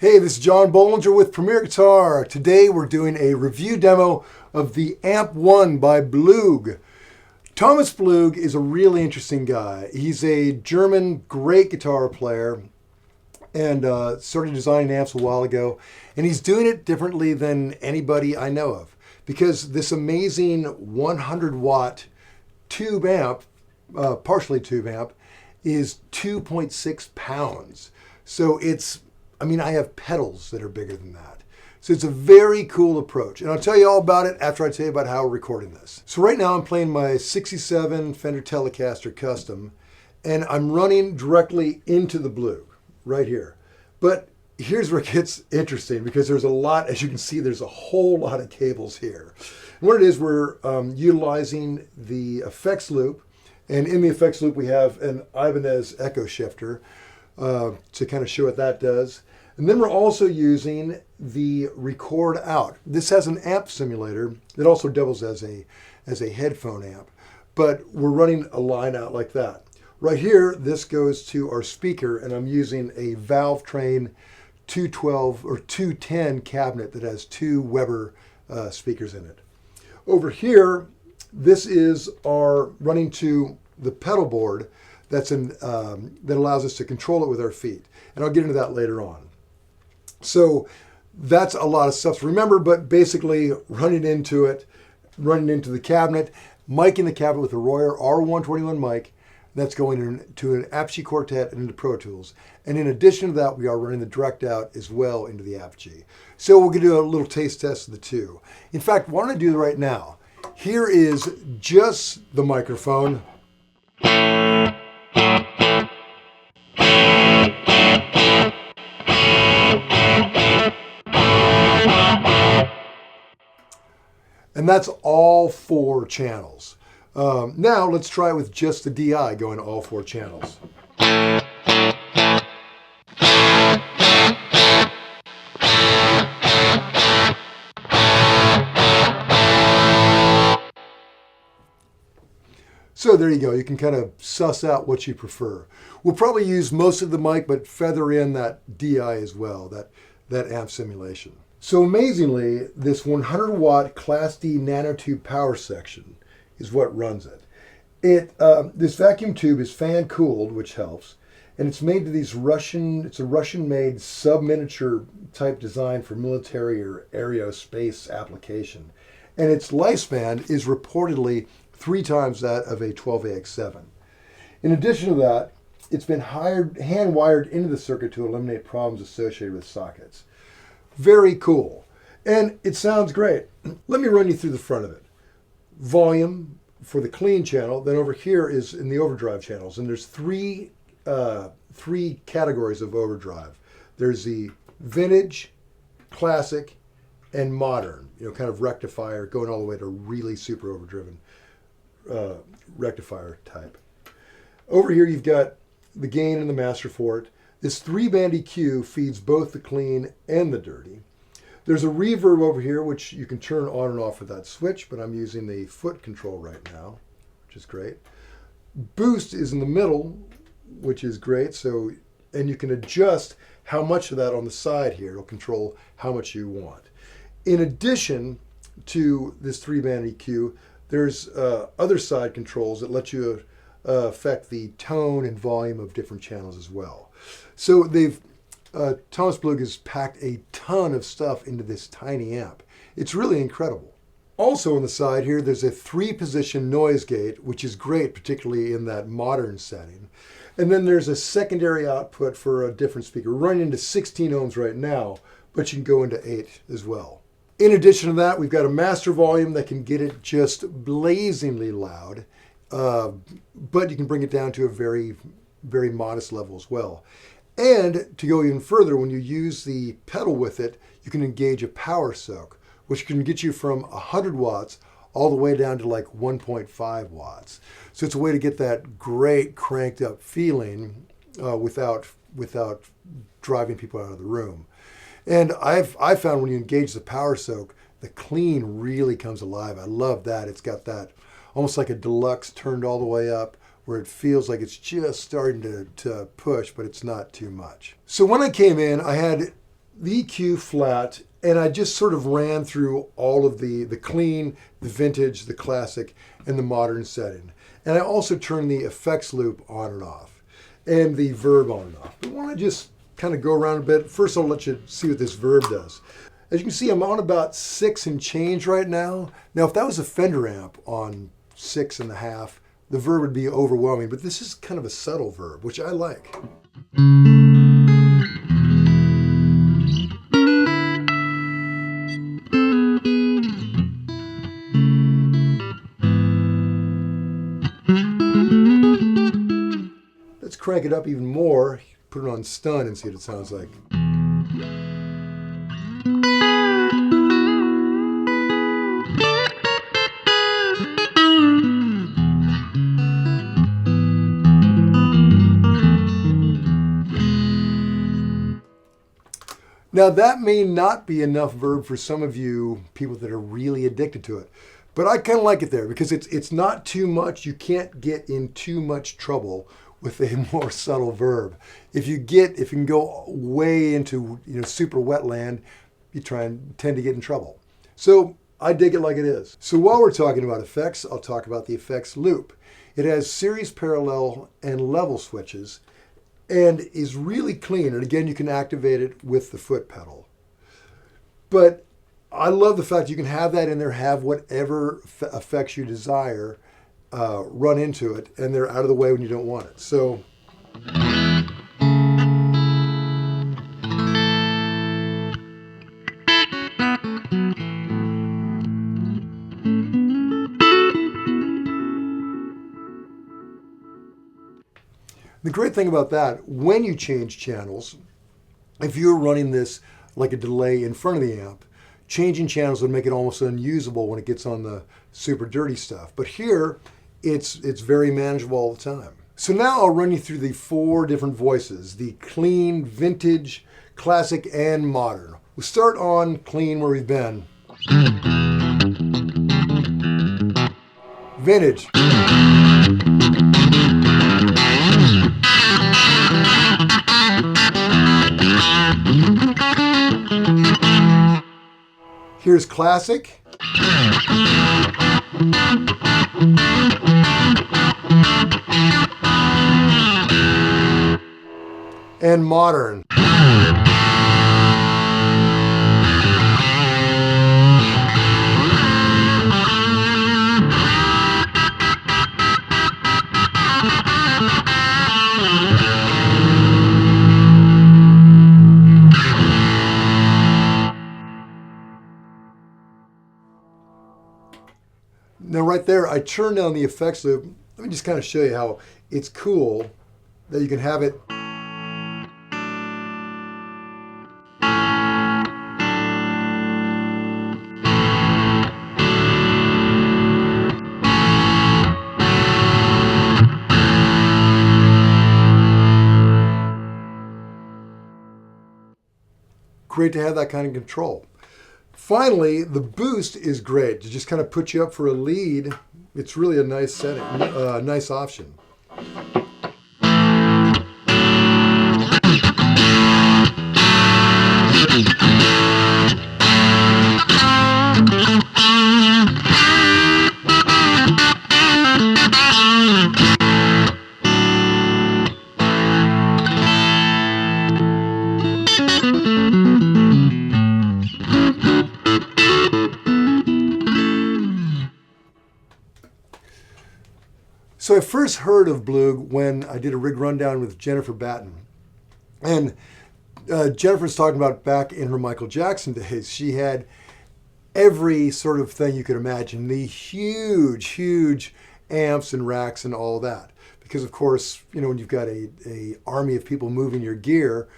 Hey, this is John Bollinger with Premier Guitar. Today we're doing a review demo of the Amp1 by Blug. Thomas Blug is a really interesting guy. He's a German great guitar player and started designing amps a while ago. And he's doing it differently than anybody I know of, because this amazing 100 watt tube amp, partially tube amp, is 2.6 pounds. So I have pedals that are bigger than that. So it's a very cool approach. And I'll tell you all about it after I tell you about how we're recording this. So right now I'm playing my 67 Fender Telecaster Custom, and I'm running directly into the Blug right here. But here's where it gets interesting, because there's a lot, as you can see, there's a whole lot of cables here. And what it is, we're utilizing the effects loop. And in the effects loop, we have an Ibanez echo shifter to kind of show what that does. And then we're also using the record out. This has an amp simulator that also doubles as a headphone amp, but we're running a line out like that. Right here, this goes to our speaker, and I'm using a Valve Train 212 or 210 cabinet that has two Weber speakers in it. Over here, this is our running to the pedal board that allows us to control it with our feet. And I'll get into that later on. So that's a lot of stuff to remember, but basically running into the cabinet, micing the cabinet with a Royer R121 mic. That's going into an Apogee Quartet and into Pro Tools. And in addition to that, we are running the direct out as well into the Apogee. So we're going to do a little taste test of the two. In fact, what I'm going to do right now, here is just the microphone. And that's all four channels. Now let's try it with just the DI going to all four channels. So there you go. You can kind of suss out what you prefer. We'll probably use most of the mic, but feather in that DI as well, that amp simulation. So amazingly, this 100 watt Class D nanotube power section is what runs it. This vacuum tube is fan cooled, which helps, and it's made to these it's a Russian made subminiature type design for military or aerospace application. And its lifespan is reportedly 3 times that of a 12AX7. In addition to that, it's been hand wired into the circuit to eliminate problems associated with sockets. Very cool. And it sounds great. Let me run you through the front of it. Volume for the clean channel. Then over here is in the overdrive channels. And there's three categories of overdrive. There's the vintage, classic, and modern. Kind of rectifier, going all the way to really super overdriven rectifier type. Over here you've got the gain and the master for it. This 3-band EQ feeds both the clean and the dirty. There's a reverb over here, which you can turn on and off with that switch, but I'm using the foot control right now, which is great. Boost is in the middle, which is great. And you can adjust how much of that on the side here. It'll control how much you want. In addition to this 3-band EQ, there's other side controls that let you affect the tone and volume of different channels as well. So Thomas Blug has packed a ton of stuff into this tiny amp. It's really incredible. Also on the side here, there's a 3-position noise gate, which is great, particularly in that modern setting. And then there's a secondary output for a different speaker. We're running into 16 ohms right now, but you can go into 8 as well. In addition to that, we've got a master volume that can get it just blazingly loud, but you can bring it down to a very, very modest level as well. And to go even further, when you use the pedal with it, you can engage a power soak, which can get you from 100 watts all the way down to like 1.5 watts. So it's a way to get that great cranked up feeling without driving people out of the room. And I've found when you engage the power soak, the clean really comes alive. I love that. It's got that almost like a deluxe turned all the way up, where it feels like it's just starting to push, but it's not too much. So when I came in, I had the EQ flat, and I just sort of ran through all of the clean, the vintage, the classic, and the modern setting. And I also turned the effects loop on and off, and the verb on and off. But I want to just kind of go around a bit. First, I'll let you see what this verb does. As you can see, I'm on about 6 and change right now. Now, if that was a Fender amp on 6.5, the verb would be overwhelming, but this is kind of a subtle verb, which I like. Let's crank it up even more, put it on stun and see what it sounds like. Now that may not be enough verb for some of you people that are really addicted to it, but I kind of like it there because it's not too much. You can't get in too much trouble with a more subtle verb. If you can go way into super wetland, you tend to get in trouble. So I dig it like it is. So while we're talking about effects, I'll talk about the effects loop. It has series, parallel, and level switches, and is really clean. And again, you can activate it with the foot pedal. But I love the fact you can have that in there, have whatever effects you desire run into it, and they're out of the way when you don't want it. So the great thing about that, when you change channels, if you're running this like a delay in front of the amp, changing channels would make it almost unusable when it gets on the super dirty stuff. But here, it's very manageable all the time. So now I'll run you through the 4 different voices, the clean, vintage, classic, and modern. We'll start on clean where we've been. Vintage. Here's classic. And modern. Now right there, I turned down the effects loop. Let me just kind of show you how it's cool that you can have it. Great to have that kind of control. Finally, the boost is great to just kind of put you up for a lead. It's really a nice setting, nice option. So I first heard of Blug when I did a rig rundown with Jennifer Batten. And Jennifer's talking about back in her Michael Jackson days, she had every sort of thing you could imagine, the huge amps and racks and all that. Because of course, when you've got a army of people moving your gear,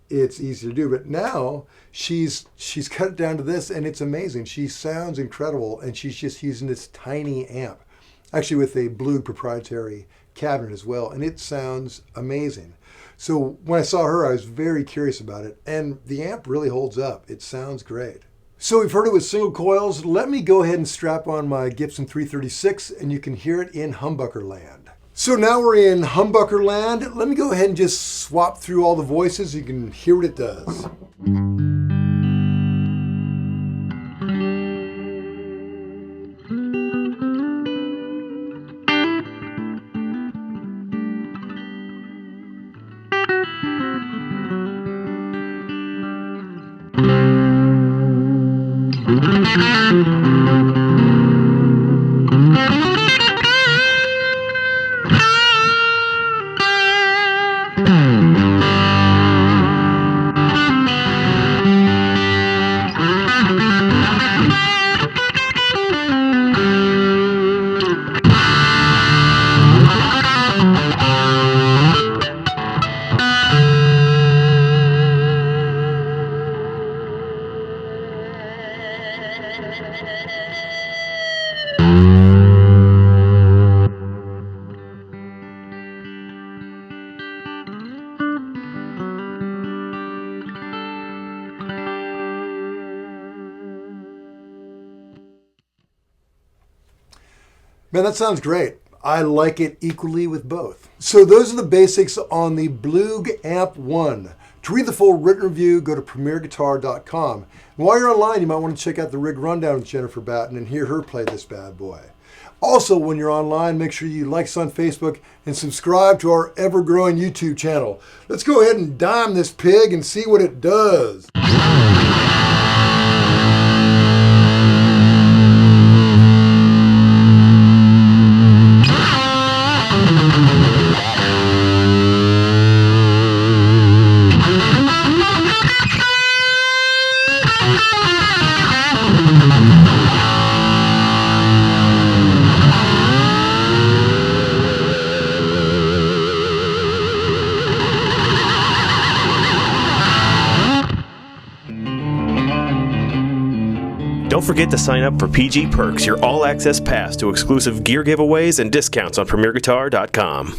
it's easy to do. But now she's cut it down to this, and it's amazing. She sounds incredible, and she's just using this tiny amp. Actually with a Blug proprietary cabinet as well, and it sounds amazing. So when I saw her, I was very curious about it, and the amp really holds up. It sounds great. So we've heard it with single coils. Let me go ahead and strap on my Gibson 336, and you can hear it in humbucker land. So now we're in humbucker land. Let me go ahead and just swap through all the voices. You can hear what it does. Man, that sounds great. I like it equally with both. So those are the basics on the Blug Amp1. To read the full written review, go to premierguitar.com. And while you're online, you might want to check out the rig rundown with Jennifer Batten and hear her play this bad boy. Also, when you're online, make sure you like us on Facebook and subscribe to our ever-growing YouTube channel. Let's go ahead and dime this pig and see what it does. Don't forget to sign up for PG Perks, your all-access pass to exclusive gear giveaways and discounts on premierguitar.com.